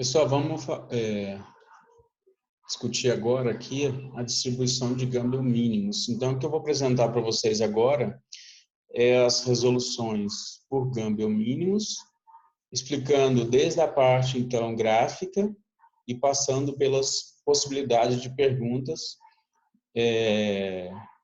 Pessoal, vamos discutir agora aqui a distribuição de Gamble mínimos. Então, o que eu vou apresentar para vocês agora é as resoluções por Gamble mínimos, explicando desde a parte, então, gráfica e passando pelas possibilidades de perguntas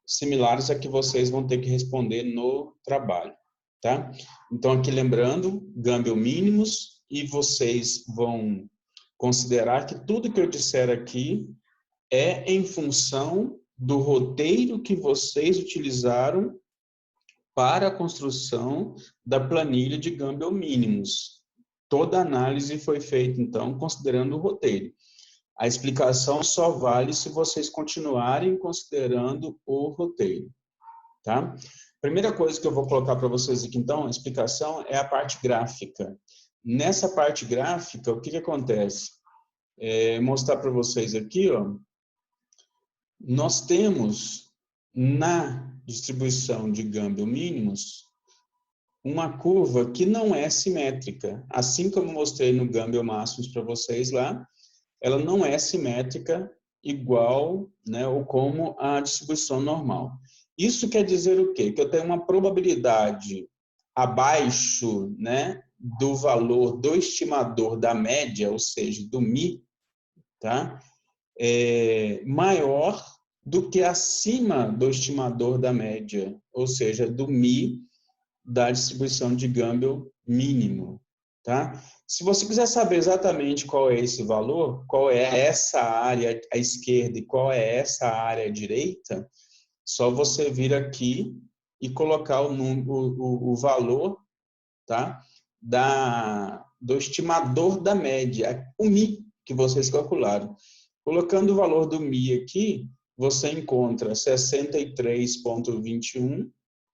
similares a que vocês vão ter que responder no trabalho, tá? Então, aqui lembrando, Gamble mínimos, e vocês vão considerar que tudo que eu disser aqui é em função do roteiro que vocês utilizaram para a construção da planilha de Gamble mínimos. Toda a análise foi feita, então, considerando o roteiro. A explicação só vale se vocês continuarem considerando o roteiro, tá? Primeira coisa que eu vou colocar para vocês aqui, então, a explicação é a parte gráfica. Nessa parte gráfica, o que acontece? Mostrar para vocês aqui, ó, nós temos na distribuição de Gamble mínimos uma curva que não é simétrica. Assim como eu mostrei no Gamble máximos para vocês lá, ela não é simétrica igual, né, ou como a distribuição normal. Isso quer dizer o quê? Que eu tenho uma probabilidade abaixo, né, do valor do estimador da média, ou seja, do μ, tá? Maior do que acima do estimador da média, ou seja, do μ da distribuição de Gamble mínimo, tá? Se você quiser saber exatamente qual é esse valor, qual é essa área à esquerda e qual é essa área à direita, só você vir aqui e colocar o valor, tá? Do estimador da média, o μ que vocês calcularam. Colocando o valor do μ aqui, você encontra 63,21%,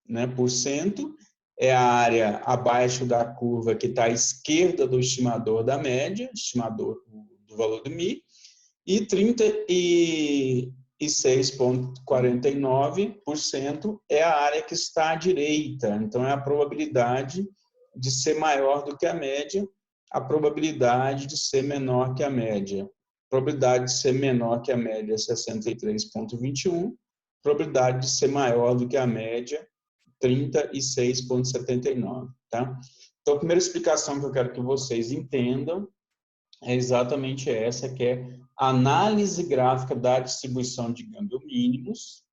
né, por cento, é a área abaixo da curva que está à esquerda do estimador da média, estimador do valor do μ, e 36,49% é a área que está à direita. Então, é a probabilidade de ser maior do que a média, a probabilidade de ser menor que a média. Probabilidade de ser menor que a média é 63,21, probabilidade de ser maior do que a média 36,79, tá? Então, a primeira explicação que eu quero que vocês entendam é exatamente essa, que é a análise gráfica da distribuição de Gamble mínimos,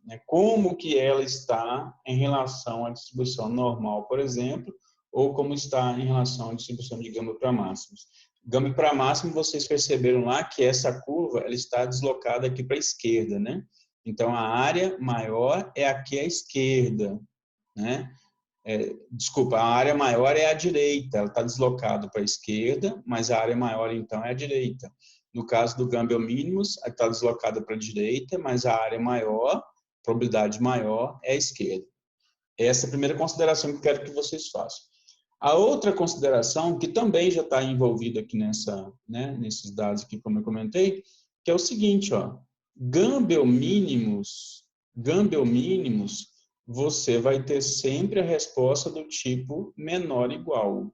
né? Como que ela está em relação à distribuição normal, por exemplo, ou como está em relação à distribuição de Gamble para máximos. Gamble para máximo, vocês perceberam lá que essa curva ela está deslocada aqui para a esquerda, né? Então, a área maior é aqui à esquerda, né? Desculpa, a área maior é a direita, ela está deslocada para a esquerda, mas a área maior, então, é a direita. No caso do Gamble mínimos, está deslocada para a direita, mas a área maior, probabilidade maior, é a esquerda. Essa é a primeira consideração que eu quero que vocês façam. A outra consideração, que também já está envolvida aqui nesses dados aqui, como eu comentei, que é o seguinte, ó, Gamble mínimos, você vai ter sempre a resposta do tipo menor ou igual.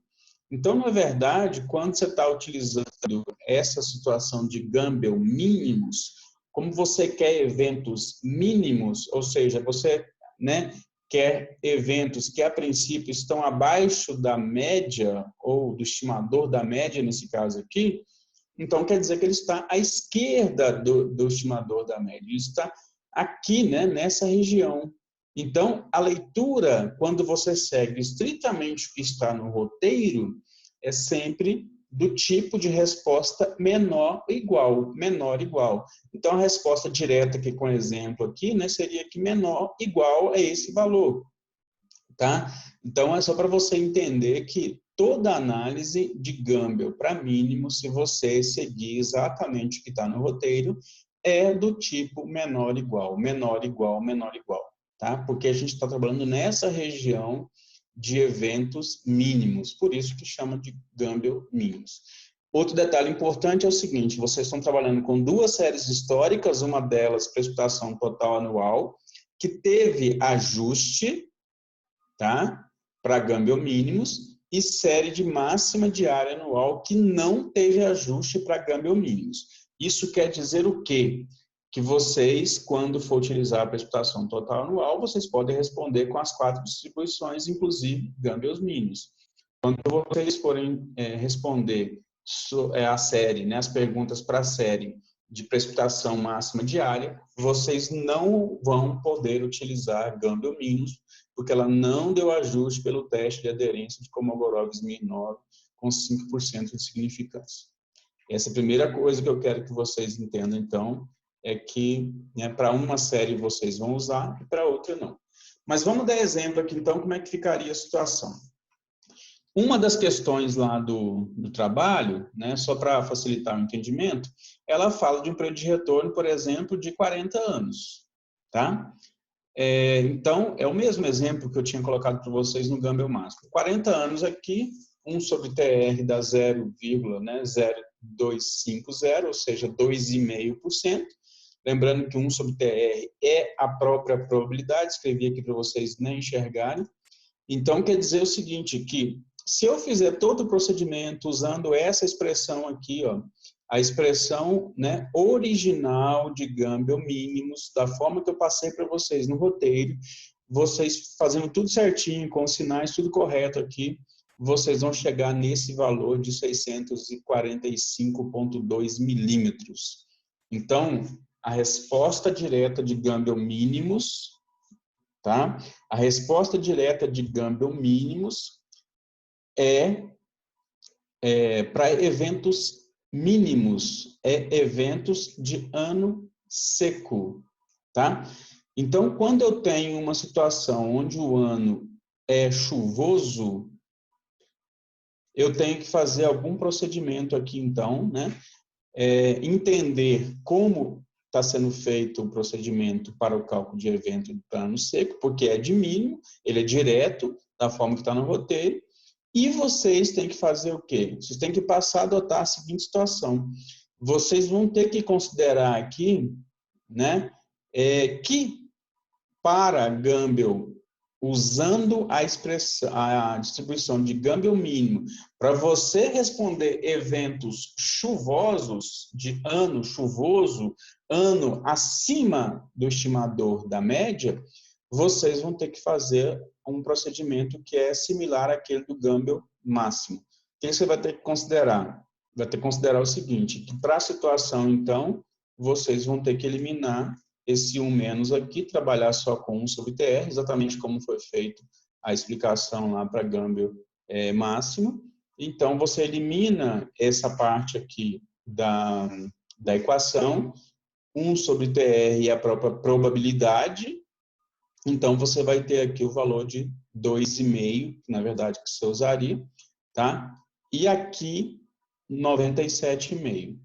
Então, na verdade, quando você está utilizando essa situação de Gamble mínimos, como você quer eventos mínimos, ou seja, você, né, quer eventos que, a princípio, estão abaixo da média, ou do estimador da média, nesse caso aqui, então quer dizer que ele está à esquerda do estimador da média, ele está aqui, né, nessa região. Então, a leitura, quando você segue estritamente o que está no roteiro, é sempre do tipo de resposta menor ou igual, menor igual. Então, a resposta direta aqui com exemplo aqui, né, seria que menor igual a esse valor, tá? Então, é só para você entender que toda análise de Gamble para mínimo, se você seguir exatamente o que está no roteiro, é do tipo menor igual, menor igual, menor igual, tá? Porque a gente está trabalhando nessa região de eventos mínimos, por isso que chama de Gamble mínimos. Outro detalhe importante é o seguinte, vocês estão trabalhando com duas séries históricas, uma delas, precipitação total anual, que teve ajuste, tá? Para Gamble mínimos, e série de máxima diária anual que não teve ajuste para Gambel mínimos. Isso quer dizer o quê? Que vocês, quando for utilizar a precipitação total anual, vocês podem responder com as 4 distribuições, inclusive Gambels mínimos. Quando vocês forem responder a série, né, as perguntas para a série de precipitação máxima diária, vocês não vão poder utilizar Gambel mínimos, porque ela não deu ajuste pelo teste de aderência de Kolmogorov-Smirnov com 5% de significância. Essa é a primeira coisa que eu quero que vocês entendam, então, é que, né, para uma série vocês vão usar e para outra não. Mas vamos dar exemplo aqui, então, como é que ficaria a situação. Uma das questões lá do trabalho, né, só para facilitar o entendimento, ela fala de um período de retorno, por exemplo, de 40 anos. Tá? Então, é o mesmo exemplo que eu tinha colocado para vocês no Gambel máximo. 40 anos aqui, 1 sobre TR dá 0,0250, ou seja, 2,5%. Lembrando que 1 sobre TR é a própria probabilidade, escrevi aqui para vocês nem enxergarem. Então, quer dizer o seguinte, que se eu fizer todo o procedimento usando essa expressão aqui, ó, a expressão, né, original de Gambel mínimos, da forma que eu passei para vocês no roteiro, vocês fazendo tudo certinho, com os sinais, tudo correto aqui, vocês vão chegar nesse valor de 645,2 milímetros. Então, a resposta direta de Gambel mínimos, tá? A resposta direta de Gambel mínimos para eventos mínimos, eventos de ano seco, tá? Então, quando eu tenho uma situação onde o ano é chuvoso, eu tenho que fazer algum procedimento aqui, então, né? Entender como está sendo feito o procedimento para o cálculo de evento de ano seco, porque é de mínimo, ele é direto, da forma que está no roteiro, e vocês têm que fazer o quê? Vocês têm que passar a adotar a seguinte situação. Vocês vão ter que considerar aqui, né, que para Gambel, usando a distribuição de Gambel mínimo, para você responder eventos chuvosos, de ano chuvoso, ano acima do estimador da média, vocês vão ter que fazer um procedimento que é similar àquele do Gambel máximo. O que você vai ter que considerar? Vai ter que considerar o seguinte, que para a situação, então, vocês vão ter que eliminar esse 1 menos aqui, trabalhar só com 1 sobre TR, exatamente como foi feito a explicação lá para Gambel máximo. Então, você elimina essa parte aqui da equação, 1 sobre TR é a própria probabilidade, então você vai ter aqui o valor de 2,5, na verdade, que você usaria, tá? E aqui, 97,5,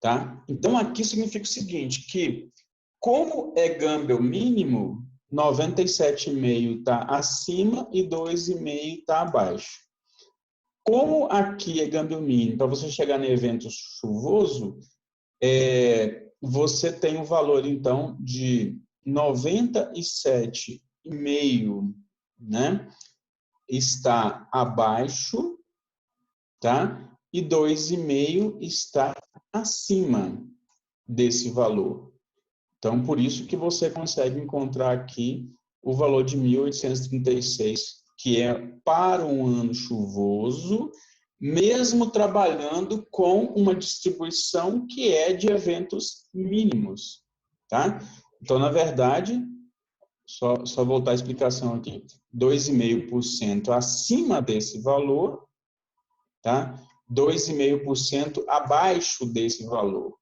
tá? Então, aqui significa o seguinte, que como é Gambel mínimo, 97,5 está acima e 2,5 está abaixo. Como aqui é Gambel mínimo, para você chegar no evento chuvoso, você tem um valor, então, de 97,5, né? Está abaixo, tá? E 2,5 está acima desse valor. Então, por isso que você consegue encontrar aqui o valor de 1.836, que é para um ano chuvoso, mesmo trabalhando com uma distribuição que é de eventos mínimos, tá? Então, na verdade, só voltar a explicação aqui, 2,5% acima desse valor, tá? 2,5% abaixo desse valor.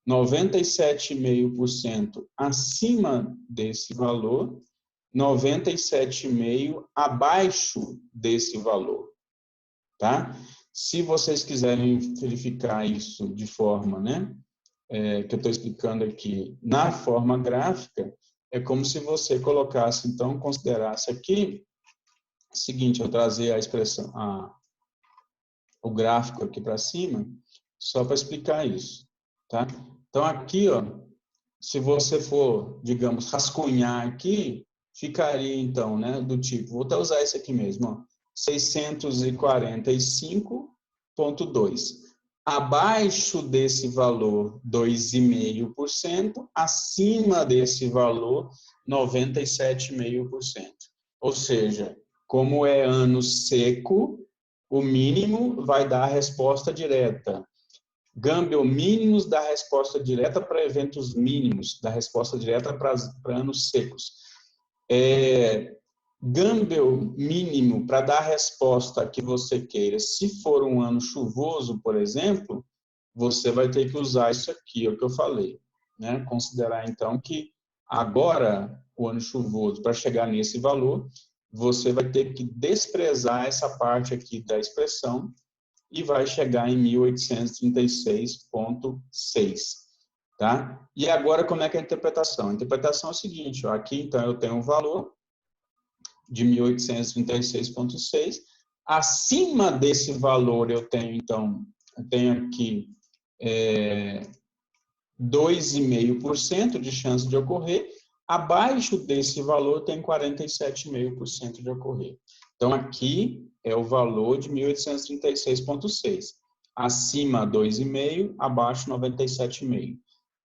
97,5% acima desse valor, 97,5% abaixo desse valor, tá? Se vocês quiserem verificar isso de forma, né, que eu estou explicando aqui, na forma gráfica, é como se você colocasse, então, considerasse aqui, o seguinte, eu trazer a expressão, o gráfico aqui para cima, só para explicar isso, tá? Então, aqui, ó, se você for, digamos, rascunhar aqui, ficaria, então, né, do tipo, vou até usar esse aqui mesmo, ó, 645,2. Abaixo desse valor, 2,5%. Acima desse valor, 97,5%. Ou seja, como é ano seco, o mínimo vai dar a resposta direta. Gambel mínimos dá resposta direta para eventos mínimos, dá resposta direta para anos secos. Gambel mínimo para dar a resposta que você queira. Se for um ano chuvoso, por exemplo, você vai ter que usar isso aqui, é o que eu falei, né? Considerar então que agora o ano chuvoso, para chegar nesse valor, você vai ter que desprezar essa parte aqui da expressão e vai chegar em 1836,6, tá? E agora como é que é a interpretação? A interpretação é o seguinte, ó, aqui então eu tenho um valor de 1836,6. Acima desse valor eu tenho, então, aqui 2,5% de chance de ocorrer. Abaixo desse valor tem 47,5% de ocorrer. Então, aqui é o valor de 1836,6. Acima, 2,5%, abaixo, 97,5%.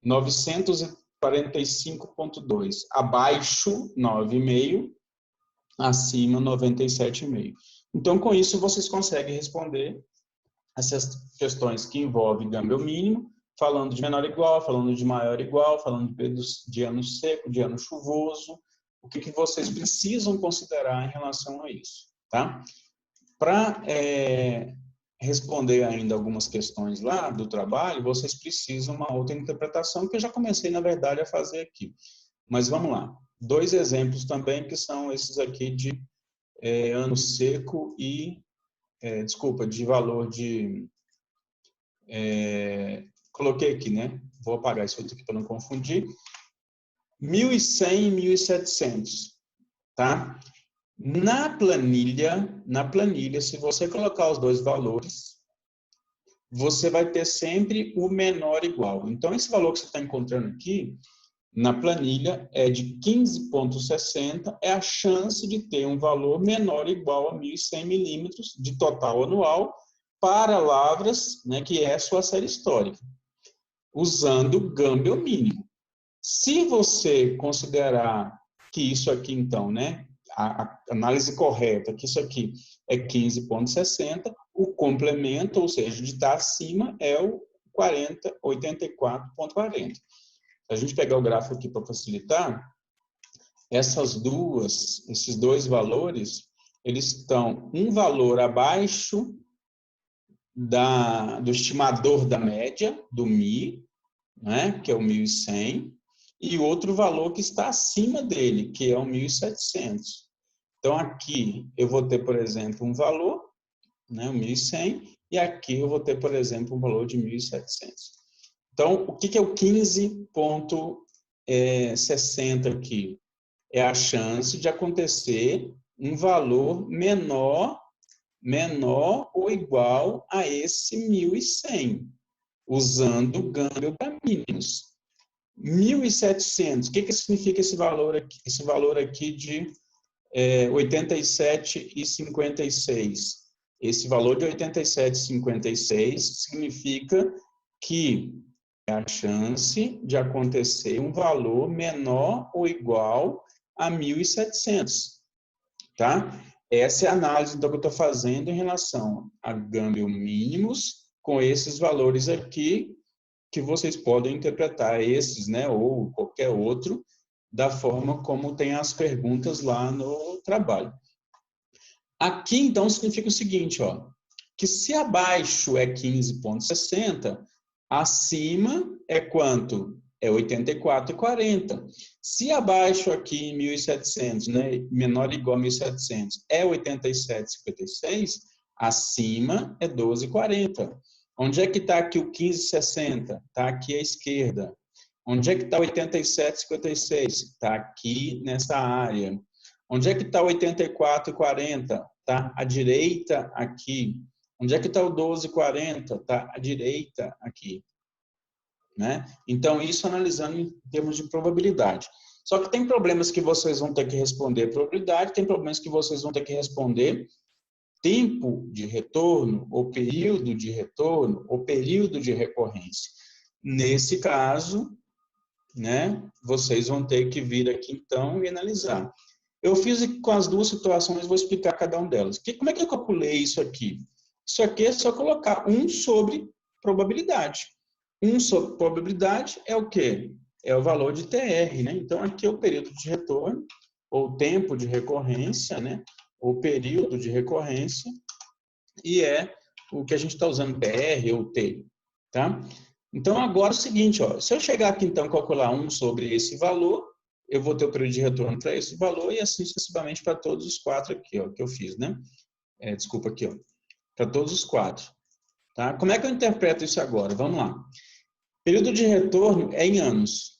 945,2. Abaixo, 9,5%. Acima 97,5. Então, com isso, vocês conseguem responder essas questões que envolvem Gambel mínimo, falando de menor igual, falando de maior igual, falando de ano seco, de ano chuvoso, o que vocês precisam considerar em relação a isso, tá? Para responder ainda algumas questões lá do trabalho, vocês precisam uma outra interpretação, que eu já comecei, na verdade, a fazer aqui. Mas vamos lá. 2 exemplos também, que são esses aqui de ano seco e, de valor de... coloquei aqui, né? Vou apagar isso aqui para não confundir. 1.100 e 1.700, tá? Na planilha, se você colocar os dois valores, você vai ter sempre o menor igual. Então, esse valor que você está encontrando aqui, na planilha, é de 15,60, é a chance de ter um valor menor ou igual a 1.100 milímetros de total anual para lavras, né, que é a sua série histórica, usando Gambel mínimo. Se você considerar que isso aqui, então, né, a análise correta, que isso aqui é 15,60, o complemento, ou seja, de estar acima, é o 84,40. Se a gente pegar o gráfico aqui para facilitar, esses dois valores, eles estão um valor abaixo do estimador da média, do Mi, né, que é o 1.100, e outro valor que está acima dele, que é o 1.700. Então, aqui eu vou ter, por exemplo, um valor, né, o 1.100, e aqui eu vou ter, por exemplo, um valor de 1.700. Então, o que é o 15,60 aqui? É a chance de acontecer um valor menor ou igual a esse 1.100, usando o Gambel para mínimos. 1.700, o que significa esse valor aqui? Esse valor aqui de 87,56. Esse valor de 87,56 significa que é a chance de acontecer um valor menor ou igual a 1.700, tá? Essa é a análise então, que eu estou fazendo em relação a Gambel mínimos com esses valores aqui, que vocês podem interpretar esses, né, ou qualquer outro, da forma como tem as perguntas lá no trabalho. Aqui, então, significa o seguinte, ó, que se abaixo é 15,60, acima é quanto? É 84,40. Se abaixo aqui em 1.700, né, menor ou igual a 1.700, é 87,56, acima é 12,40. Onde é que está aqui o 15,60? Está aqui à esquerda. Onde é que está 87,56? Está aqui nessa área. Onde é que está 84,40? Está à direita aqui. Onde é que está o 12,40? Está à direita aqui. Né? Então, isso analisando em termos de probabilidade. Só que tem problemas que vocês vão ter que responder probabilidade, tem problemas que vocês vão ter que responder tempo de retorno, ou período de retorno, ou período de recorrência. Nesse caso, né, vocês vão ter que vir aqui, então, e analisar. Eu fiz com as duas situações, vou explicar cada uma delas. Como é que eu calculei isso aqui? Isso aqui é só colocar 1 sobre probabilidade. 1 sobre probabilidade é o quê? É o valor de TR, né? Então, aqui é o período de retorno, ou tempo de recorrência, né? Ou período de recorrência, e é o que a gente está usando, TR ou T, tá? Então, agora é o seguinte, ó, se eu chegar aqui, então, calcular 1 sobre esse valor, eu vou ter o período de retorno para esse valor e assim sucessivamente para todos os 4 aqui, ó, que eu fiz, né? Desculpa aqui, ó, para todos os 4. Tá? Como é que eu interpreto isso agora? Vamos lá. Período de retorno é em anos.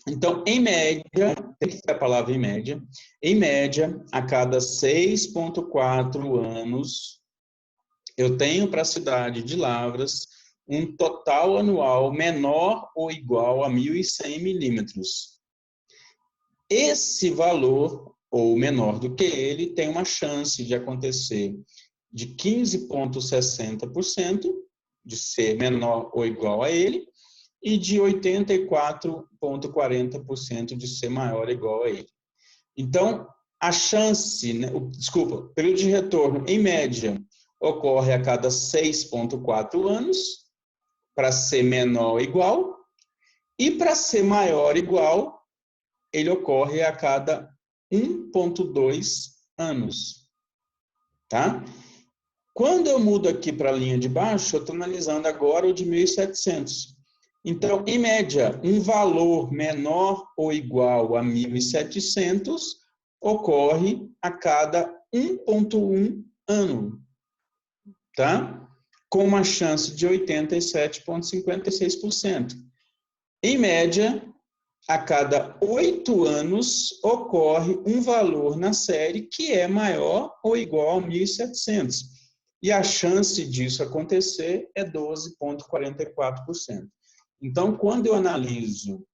Então, em média, tem que ter a palavra em média, a cada 6,4 anos, eu tenho para a cidade de Lavras um total anual menor ou igual a 1.100 milímetros. Esse valor, ou menor do que ele, tem uma chance de acontecer de 15,60%, de ser menor ou igual a ele, e de 84,40% de ser maior ou igual a ele. Então, a chance, né, o período de retorno, em média, ocorre a cada 6,4 anos, para ser menor ou igual, e para ser maior ou igual, ele ocorre a cada 1,2 anos. Tá? Quando eu mudo aqui para a linha de baixo, eu estou analisando agora o de 1.700. Então, em média, um valor menor ou igual a 1.700 ocorre a cada 1,1 ano, tá? Com uma chance de 87,56%. Em média, a cada 8 anos ocorre um valor na série que é maior ou igual a 1.700. E a chance disso acontecer é 12,44%. Então, quando eu analiso,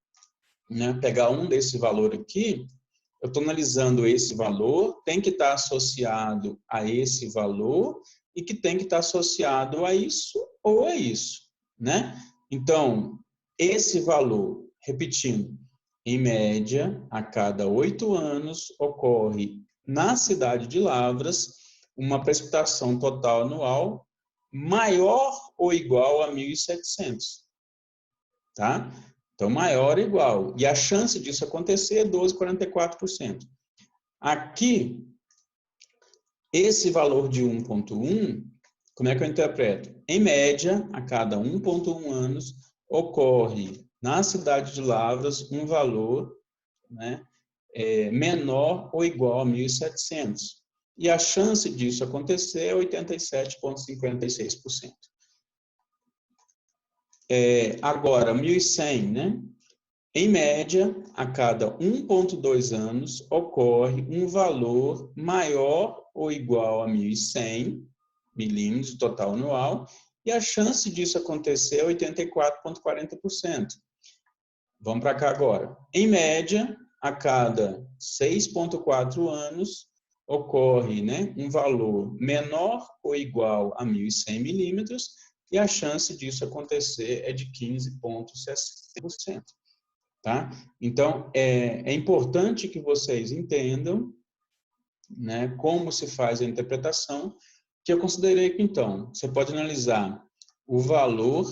né, pegar um desse valor aqui, eu estou analisando esse valor, tem que estar associado a esse valor e que tem que estar associado a isso ou a isso, né? Então, esse valor, repetindo, em média, a cada 8 anos, ocorre na cidade de Lavras uma precipitação total anual maior ou igual a 1.700. Tá? Então, maior ou igual. E a chance disso acontecer é 12,44%. Aqui, esse valor de 1,1, como é que eu interpreto? Em média, a cada 1,1 anos, ocorre na cidade de Lavras um valor, né, menor ou igual a 1.700. E a chance disso acontecer é 87,56%. Agora, 1.100, né? Em média, a cada 1,2 anos, ocorre um valor maior ou igual a 1.100 milímetros total anual, e a chance disso acontecer é 84,40%. Vamos para cá agora. Em média, a cada 6,4 anos, ocorre, né, um valor menor ou igual a 1.100 milímetros, e a chance disso acontecer é de 15,60%. Tá? Então, é importante que vocês entendam, né, como se faz a interpretação, que eu considerei que, então, você pode analisar o valor,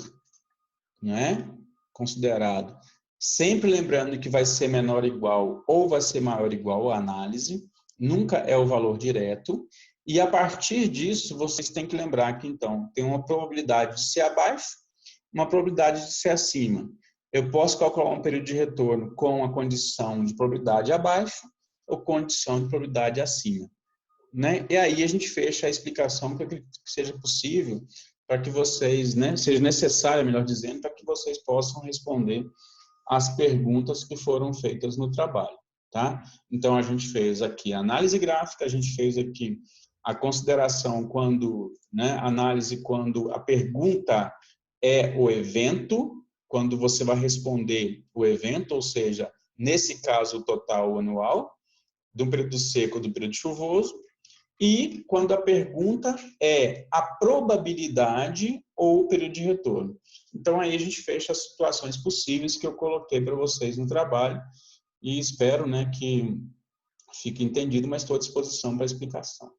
né, considerado, sempre lembrando que vai ser menor ou igual ou vai ser maior ou igual a análise, nunca é o valor direto, e a partir disso, vocês têm que lembrar que, então, tem uma probabilidade de ser abaixo, uma probabilidade de ser acima. Eu posso calcular um período de retorno com a condição de probabilidade abaixo ou condição de probabilidade acima, né? E aí a gente fecha a explicação para que seja possível, para que vocês, né, seja necessário, melhor dizendo, para que vocês possam responder as perguntas que foram feitas no trabalho, tá? Então, a gente fez aqui a análise gráfica, a gente fez aqui a consideração quando, né, análise quando a pergunta é o evento, quando você vai responder o evento, ou seja, nesse caso, o total anual, do período seco ou do período chuvoso, e quando a pergunta é a probabilidade ou o período de retorno. Então, aí a gente fecha as situações possíveis que eu coloquei para vocês no trabalho e espero, né, que fique entendido, mas estou à disposição para explicação.